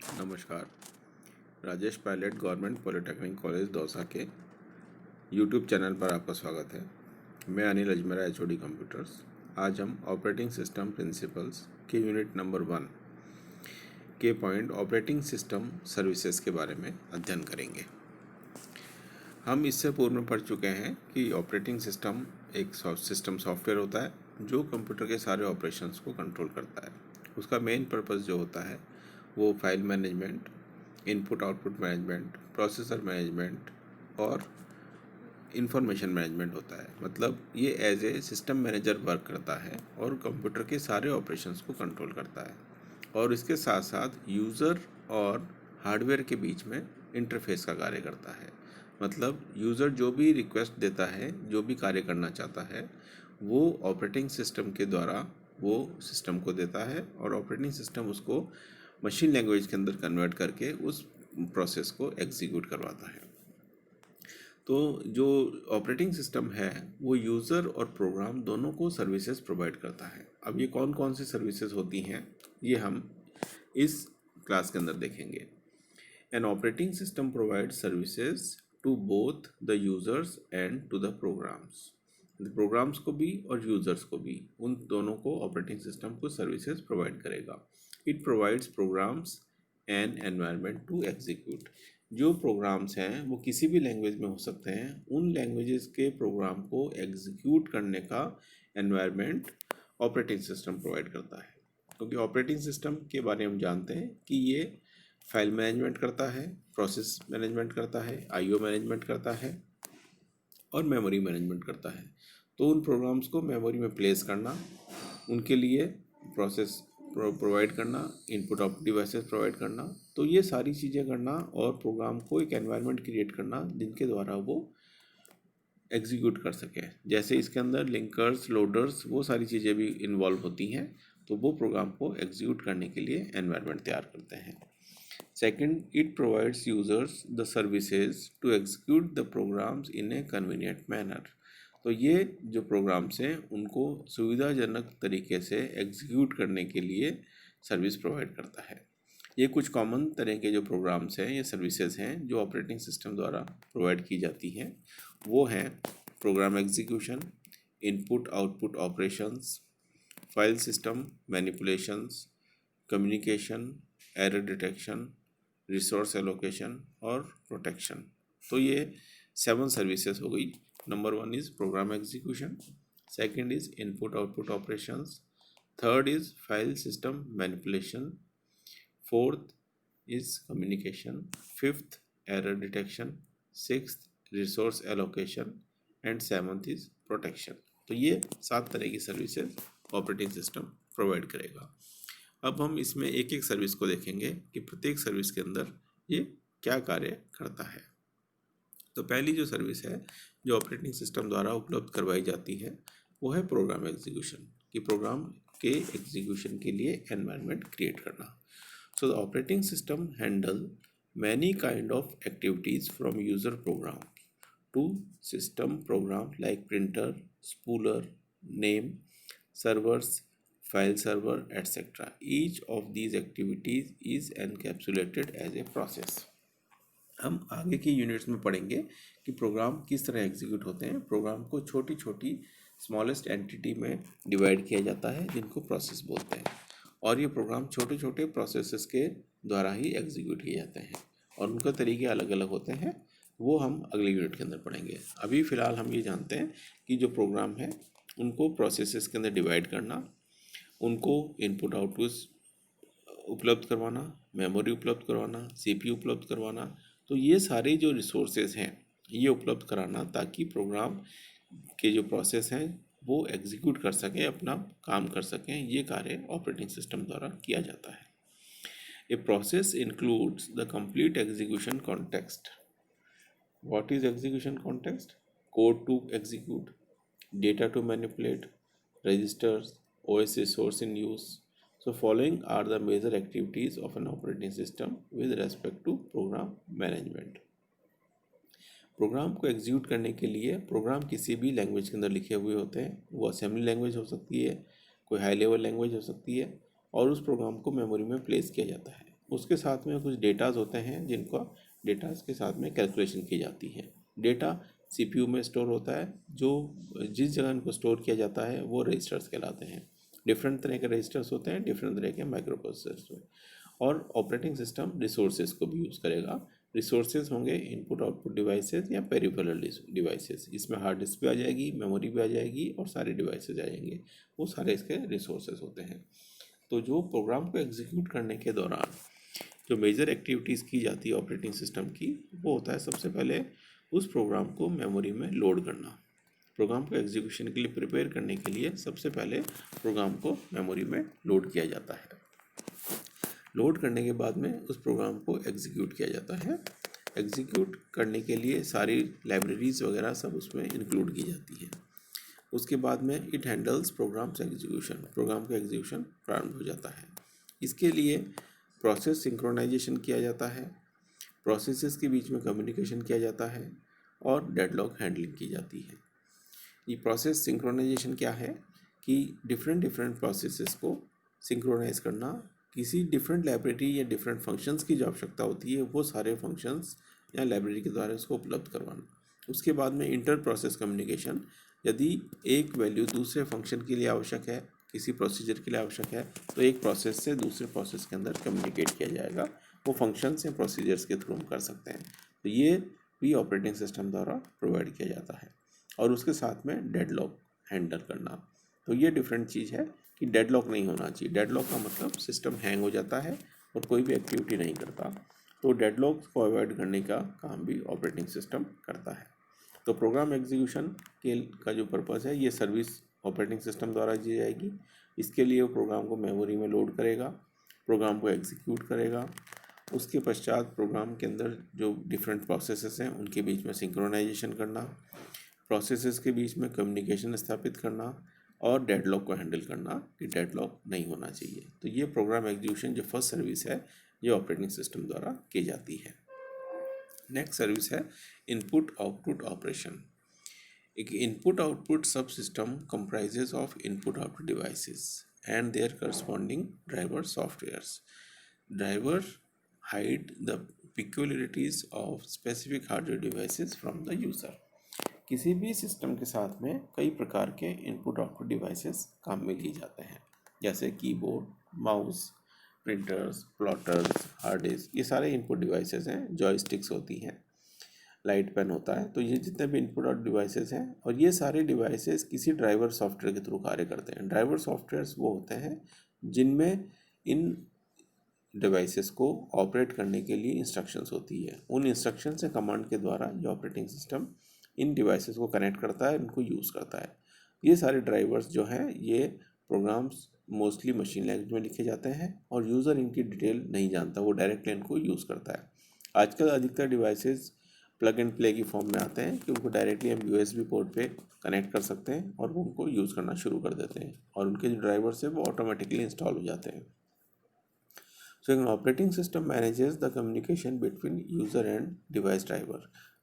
नमस्कार। Rajesh Pilot government polytechnic college Dausa के YouTube channel पर आपका स्वागत है। मैं अनिल अजमेरा, एचओडी कंप्यूटर्स। आज हम ऑपरेटिंग सिस्टम प्रिंसिपल्स के यूनिट नंबर 1 के पॉइंट ऑपरेटिंग सिस्टम सर्विसेज के बारे में अध्ययन करेंगे। हम इससे पूर्व में पढ़ चुके हैं कि ऑपरेटिंग सिस्टम एक सिस्टम सॉफ्टवेयर होता है जो कंप्यूटर के सारे ऑपरेशंस को कंट्रोल करता है। उसका मेन पर्पस जो होता है वो file management, input output management, processor management और इंफॉर्मेशन मैनेजमेंट होता है। मतलब ये as a system manager work करता है और कंप्यूटर के सारे ऑपरेशंस को कंट्रोल करता है और इसके साथ साथ यूज़र और हार्डवेयर के बीच में इंटरफेस का कार्य करता है। मतलब यूज़र जो भी रिक्वेस्ट देता है, जो भी कार्य करना चाहता है, वो ऑपरेटिंग सिस्टम के द्वारा वो सिस्टम को देता है और ऑपरेटिंग सिस्टम उसको मशीन लैंग्वेज के अंदर कन्वर्ट करके उस प्रोसेस को एग्जीक्यूट करवाता है। तो जो ऑपरेटिंग सिस्टम है वो यूज़र और प्रोग्राम दोनों को सर्विसेज प्रोवाइड करता है। अब ये कौन कौन सी सर्विसेज होती हैं ये हम इस क्लास के अंदर देखेंगे। An operating system provide services to both the users and to the programs. Programs को भी और यूज़र्स को भी, उन दोनों को ऑपरेटिंग सिस्टम को सर्विसेज प्रोवाइड करेगा। It provides programs and environment to execute. जो प्रोग्राम्स हैं वो किसी भी लैंग्वेज में हो सकते हैं, उन लैंग्वेजेस के प्रोग्राम को एग्जीक्यूट करने का एनवायरनमेंट ऑपरेटिंग सिस्टम प्रोवाइड करता है। क्योंकि ऑपरेटिंग सिस्टम के बारे में हम जानते हैं कि ये फाइल मैनेजमेंट करता है, प्रोसेस मैनेजमेंट करता है, आईओ मैनेजमेंट करता है और मेमोरी मैनेजमेंट करता है। तो उन प्रोग्राम्स को मेमोरी में प्लेस करना, उनके लिए प्रोसेस प्रोवाइड करना, इनपुट आउटपुट डिवाइसेस प्रोवाइड करना, तो ये सारी चीज़ें करना और प्रोग्राम को एक एनवायरनमेंट क्रिएट करना जिनके द्वारा वो एग्जीक्यूट कर सके। जैसे इसके अंदर लिंकर्स, लोडर्स, वो सारी चीज़ें भी इन्वॉल्व होती हैं, तो वो प्रोग्राम को एग्जीक्यूट करने के लिए एनवायरनमेंट तैयार करते हैं। Second, it provides users the services to execute the programs in a convenient manner. तो ये जो प्रोग्राम्स हैं उनको सुविधाजनक तरीके से एग्जीक्यूट करने के लिए सर्विस प्रोवाइड करता है। ये कुछ कॉमन तरह के जो प्रोग्राम्स हैं, ये सर्विसेज हैं जो ऑपरेटिंग सिस्टम द्वारा प्रोवाइड की जाती हैं। वो हैं program execution, input output operations, file system manipulations, communication, error detection, resource allocation और प्रोटेक्शन। तो ये 7 सर्विसेज हो गई। Number 1 is program execution, second is input output operations, third is file system manipulation, fourth is communication, fifth error detection, sixth resource allocation and seventh is protection. तो ये 7 तरह की services operating system provide करेगा। अब हम इसमें एक एक सर्विस को देखेंगे कि प्रत्येक सर्विस के अंदर ये क्या कार्य करता है। तो पहली जो सर्विस है जो ऑपरेटिंग सिस्टम द्वारा उपलब्ध करवाई जाती है वो है प्रोग्राम एग्जीक्यूशन, कि प्रोग्राम के एग्जीक्यूशन के लिए एनवायरनमेंट क्रिएट करना। So the operating system handle many kind of activities from user program to system program like printer, spooler, name, servers, file server, etc. Each of these activities is encapsulated as a process. हम आगे की units में पढ़ेंगे कि programme किस तरह execute होते हैं। प्रोग्राम को छोटी छोटी स्मॉलेस्ट एंटिटी में डिवाइड किया जाता है जिनको प्रोसेस बोलते हैं, और ये प्रोग्राम छोटे छोटे प्रोसेसेस के द्वारा ही एग्जीक्यूट किए जाते हैं और उनके तरीके अलग अलग होते हैं। वो हम अगले यूनिट के अंदर पढ़ेंगे। अभी फ़िलहाल हम ये जानते हैं कि जो प्रोग्राम है उनको प्रोसेसेस के अंदर डिवाइड करना, उनको इनपुट आउटपुट उपलब्ध करवाना, मेमोरी उपलब्ध करवाना, सीपीयू उपलब्ध करवाना, तो ये सारे जो रिसोर्सेज हैं ये उपलब्ध कराना ताकि प्रोग्राम के जो प्रोसेस हैं वो एग्जीक्यूट कर सकें, अपना काम कर सकें। ये कार्य ऑपरेटिंग सिस्टम द्वारा किया जाता है। A process includes the complete execution context. What is execution context? Code to execute, data to manipulate, registers, OS resource in use. So following are the major activities of an operating system with respect to program management. Program को execute करने के लिए programme किसी भी language के अंदर लिखे हुए होते हैं। वो असेंबली लैंग्वेज हो सकती है, कोई हाई लेवल लैंग्वेज हो सकती है, और उस प्रोग्राम को मेमोरी में प्लेस किया जाता है। उसके साथ में कुछ डेटाज होते हैं जिनको डेटाज के साथ में कैलकुलेशन की जाती है। डेटा सीपीयू में स्टोर होता है, जो जिस जगह इनको स्टोर किया जाता है वो रजिस्टर्स कहलाते हैं। डिफरेंट तरह के रजिस्टर्स होते हैं डिफरेंट तरह के माइक्रो प्रोसेसर्स में। और ऑपरेटिंग सिस्टम रिसोर्सेज को भी यूज़ करेगा। रिसोर्सेज होंगे इनपुट आउटपुट डिवाइसेस या पेरिफेरल डिवाइसेस। इसमें हार्ड डिस्क भी आ जाएगी, मेमोरी भी आ जाएगी और सारे डिवाइसेज आ जाएंगे, वो सारे इसके रिसोर्सेज होते हैं। तो जो प्रोग्राम को एग्जीक्यूट करने के दौरान जो मेजर एक्टिविटीज़ की जाती है ऑपरेटिंग सिस्टम की, वो होता है सबसे पहले उस प्रोग्राम को मेमोरी में लोड करना। प्रोग्राम को एग्जीक्यूशन के लिए प्रिपेयर करने के लिए सबसे पहले प्रोग्राम को मेमोरी में लोड किया जाता है। लोड करने के बाद में उस प्रोग्राम को एग्जीक्यूट किया जाता है। एग्जीक्यूट करने के लिए सारी लाइब्रेरीज वगैरह सब उसमें इंक्लूड की जाती है। उसके बाद में it handles programs execution, program का एग्जीक्यूशन प्रारंभ हो जाता है। इसके लिए प्रोसेस सिंक्रोनाइजेशन किया जाता है, प्रोसेसेस के बीच में कम्युनिकेशन किया जाता है और डेडलॉक हैंडलिंग की जाती है। ये प्रोसेस सिंक्रोनाइजेशन क्या है कि डिफरेंट प्रोसेसेस को सिंक्रोनाइज करना, किसी डिफरेंट लाइब्रेरी या डिफरेंट फंक्शंस की जो आवश्यकता होती है वो सारे फंक्शंस या लाइब्रेरी के द्वारा उसको उपलब्ध करवाना। उसके बाद में इंटर प्रोसेस कम्युनिकेशन, यदि एक वैल्यू दूसरे फंक्शन के लिए आवश्यक है, किसी प्रोसीजर के लिए आवश्यक है, तो एक प्रोसेस से दूसरे प्रोसेस के अंदर कम्युनिकेट किया जाएगा। वो फंक्शंस या प्रोसीजर्स के थ्रू हम कर सकते हैं। तो ये भी ऑपरेटिंग सिस्टम द्वारा प्रोवाइड किया जाता है। और उसके साथ में डेडलॉक हैंडल करना। तो ये डिफरेंट चीज़ है कि डेडलॉक नहीं होना चाहिए। डेडलॉक का मतलब सिस्टम हैंग हो जाता है और कोई भी एक्टिविटी नहीं करता। तो डेडलॉक को अवॉइड करने का काम भी ऑपरेटिंग सिस्टम करता है। तो प्रोग्राम एग्जीक्यूशन के का जो पर्पज़ है, ये सर्विस ऑपरेटिंग सिस्टम द्वारा दी जाएगी। इसके लिए वो प्रोग्राम को मेमोरी में लोड करेगा, प्रोग्राम को एग्जीक्यूट करेगा। उसके पश्चात प्रोग्राम के अंदर जो डिफरेंट प्रोसेसेस हैं उनके बीच में सिंक्रोनाइजेशन करना, प्रोसेसेस के बीच में कम्युनिकेशन स्थापित करना और डेडलॉक को हैंडल करना कि डेडलॉक नहीं होना चाहिए। तो ये प्रोग्राम एग्जीक्यूशन जो फर्स्ट सर्विस है ये ऑपरेटिंग सिस्टम द्वारा की जाती है। नेक्स्ट सर्विस है इनपुट आउटपुट ऑपरेशन। एक इनपुट आउटपुट सब system comprises of input output devices and their corresponding driver softwares. Driver hide the peculiarities of specific hardware devices from the user। किसी भी system के साथ में कई प्रकार के इनपुट आउटपुट डिवाइसेस काम में लिए जाते हैं, जैसे keyboard, mouse, printers, plotters, hard disk, ये सारे इनपुट डिवाइसेस हैं। जॉयस्टिक्स होती हैं, लाइट पेन होता है। तो ये जितने भी इनपुट आउट डिवाइसेस हैं, और ये सारे डिवाइसेस किसी ड्राइवर सॉफ्टवेयर के थ्रू कार्य करते हैं। ड्राइवर सॉफ्टवेयर्स वो होते हैं जिनमें इन डिवाइसेस को ऑपरेट करने के लिए इंस्ट्रक्शंस होती है। उन इंस्ट्रक्शन से कमांड के द्वारा जो ऑपरेटिंग सिस्टम इन डिवाइसेस को कनेक्ट करता है, उनको यूज़ करता है। ये सारे ड्राइवर्स जो हैं ये प्रोग्राम्स मोस्टली मशीन लैंग्वेज में लिखे जाते हैं और यूज़र इनकी डिटेल नहीं जानता, वो डायरेक्टली इनको यूज़ करता है। आजकल अधिकतर डिवाइसेस प्लग एंड प्ले की फॉर्म में आते हैं कि उनको डायरेक्टली हम USB पोर्ट पे कनेक्ट कर सकते हैं और वो उनको यूज़ करना शुरू कर देते हैं और उनके जो ड्राइवर्स हैं वो ऑटोमेटिकली इंस्टॉल हो जाते हैं। So an operating system manages the communication between user and device driver।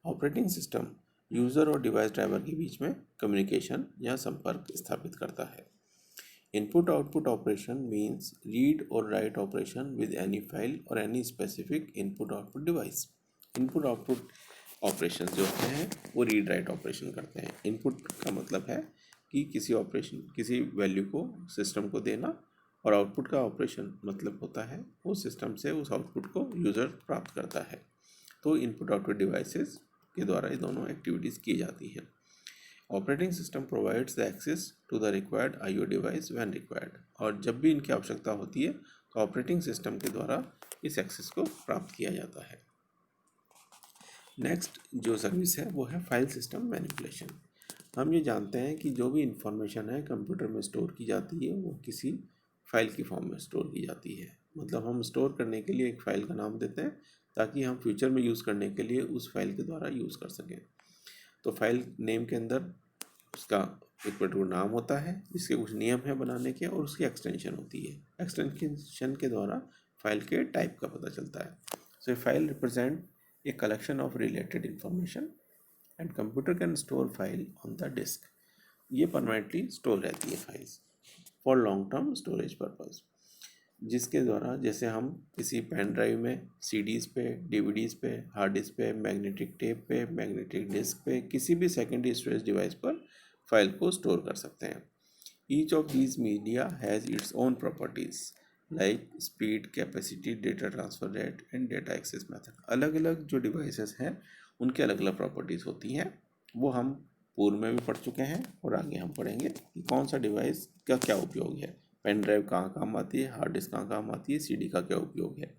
Operating system user और डिवाइस ड्राइवर के बीच में कम्युनिकेशन या संपर्क स्थापित करता है। Input output operation means read और write operation with any file और any specific input output device. Input output operation जो होते हैं वो रीड राइट ऑपरेशन करते हैं। इनपुट का मतलब है कि किसी वैल्यू को सिस्टम को देना, और आउटपुट का ऑपरेशन मतलब होता है वो सिस्टम से उस आउटपुट को यूज़र प्राप्त करता है। तो इनपुट आउटपुट डिवाइसेस के द्वारा ये दोनों एक्टिविटीज़ की जाती हैं। Operating system provides the access to the required IO device when required. और जब भी इनकी आवश्यकता होती है तो ऑपरेटिंग सिस्टम के द्वारा इस एक्सेस को प्राप्त किया जाता है। नेक्स्ट जो सर्विस है वो है फाइल सिस्टम मैनिपुलेशन। हम ये जानते हैं कि जो भी इंफॉर्मेशन है कंप्यूटर में स्टोर की जाती है वो किसी फाइल की फॉर्म में स्टोर की जाती है। मतलब हम स्टोर करने के लिए एक फ़ाइल का नाम देते हैं ताकि हम फ्यूचर में यूज़ करने के लिए उस फाइल के द्वारा यूज़ कर सकें। तो फाइल नेम के अंदर उसका एक पर्टिकुलर नाम होता है जिसके कुछ नियम है बनाने के, और उसकी एक्सटेंशन होती है। एक्सटेंशन के द्वारा फाइल के टाइप का पता चलता है। So file represent a collection of related information and computer can store file on the disk. ये परमानेंटली स्टोर रहती है files for long term storage purpose. जिसके द्वारा जैसे हम किसी पेन ड्राइव में सीडीज़ पे, डीवीडीज़ पे, हार्ड डिस्क पे, मैग्नेटिक टेप पे, मैग्नेटिक डिस्क पे, किसी भी सेकेंडरी स्टोरेज डिवाइस पर फाइल को स्टोर कर सकते हैं। Each of these media has its own properties like speed, capacity, data transfer rate and data access method. अलग अलग जो डिवाइसेस हैं उनके अलग अलग प्रॉपर्टीज़ होती हैं। वो हम पूर्व में भी पढ़ चुके हैं और आगे हम पढ़ेंगे कि कौन सा डिवाइस का क्या उपयोग है, पेन ड्राइव कहाँ काम आती है, हार्ड डिस्क कहाँ काम आती है, सीडी का क्या उपयोग है।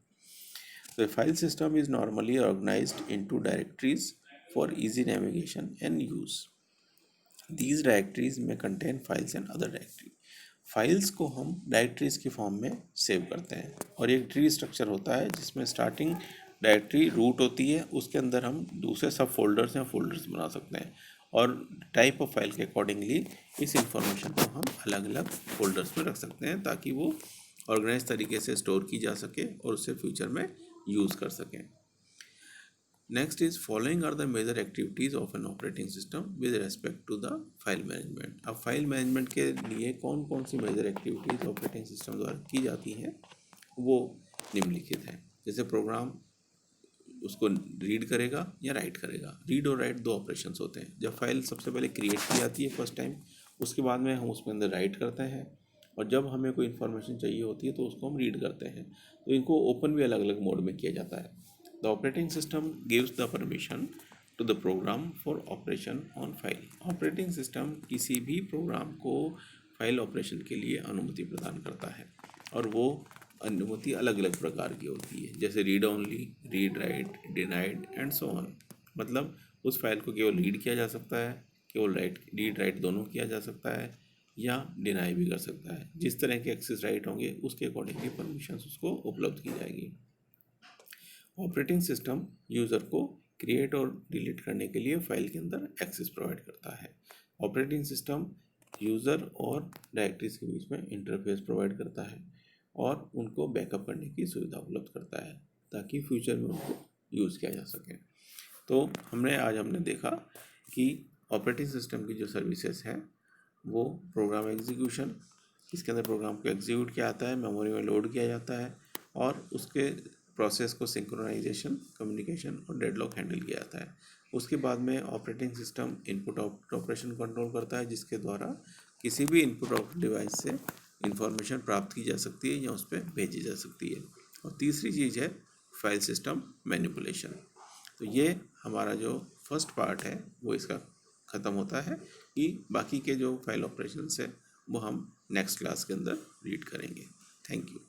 The file system is normally organized into directories for easy navigation and use. These directories may contain files and other directory. Files को हम डायरेक्टरीज के फॉर्म में सेव करते हैं और एक ट्री स्ट्रक्चर होता है जिसमें स्टार्टिंग डायरेक्टरी रूट होती है, उसके अंदर हम दूसरे सब फोल्डर्स या फोल्डर्स बना सकते हैं और टाइप ऑफ फाइल के अकॉर्डिंगली इस इंफॉर्मेशन को हम अलग अलग फोल्डर्स में रख सकते हैं ताकि वो ऑर्गेनाइज तरीके से स्टोर की जा सके और उससे फ्यूचर में यूज़ कर सकें। Next is following are the major activities of an operating system with respect to the file management. अब फाइल मैनेजमेंट के लिए कौन कौन सी मेजर एक्टिविटीज़ ऑपरेटिंग सिस्टम द्वारा की जाती हैं वो निम्नलिखित हैं। जैसे प्रोग्राम उसको रीड करेगा या राइट करेगा। रीड और राइट दो ऑपरेशंस होते हैं। जब फाइल सबसे पहले क्रिएट की जाती है फर्स्ट टाइम, उसके बाद में हम उसके अंदर राइट करते हैं और जब हमें कोई इन्फॉर्मेशन चाहिए होती है तो उसको हम रीड करते हैं। तो इनको ओपन भी अलग अलग मोड में किया जाता है। The operating system gives the permission to the program for operation on file. Operating system किसी भी प्रोग्राम को फाइल ऑपरेशन के लिए अनुमति प्रदान करता है और वो अनुमति अलग अलग प्रकार की होती है, जैसे read only, read write, denied and so on. मतलब उस फाइल को केवल रीड किया जा सकता है, केवल रीड राइट दोनों किया जा सकता है या डिनाई भी कर सकता है। जिस तरह के एक्सेस राइट होंगे उसके अकॉर्डिंगली परमिशंस उसको उपलब्ध की जाएगी। ऑपरेटिंग सिस्टम यूज़र को क्रिएट और डिलीट करने के लिए फाइल के अंदर एक्सेस प्रोवाइड करता है। ऑपरेटिंग सिस्टम यूज़र और डायरेक्टरीज के बीच में इंटरफेस प्रोवाइड करता है और उनको बैकअप करने की सुविधा उपलब्ध करता है ताकि फ्यूचर में उनको यूज़ किया जा सके। तो हमने देखा कि ऑपरेटिंग सिस्टम की जो सर्विसेज हैं वो प्रोग्राम एग्जीक्यूशन, इसके अंदर प्रोग्राम को एग्जीक्यूट किया जाता है, मेमोरी में लोड किया जाता है और उसके प्रोसेस को सिंक्रोनाइजेशन, कम्युनिकेशन और डेडलॉक हैंडल किया जाता है। उसके बाद में operating system input output operation control करता है जिसके द्वारा किसी भी इनपुट आउटपुट डिवाइस से इंफॉर्मेशन प्राप्त की जा सकती है या उस पर भेजी जा सकती है। और तीसरी चीज़ है फाइल सिस्टम मैनिपुलेशन। तो ये हमारा जो फर्स्ट पार्ट है वो इसका ख़त्म होता है कि बाकी के जो फाइल ऑपरेशंस है वो हम नेक्स्ट क्लास के अंदर रीड करेंगे। Thank you.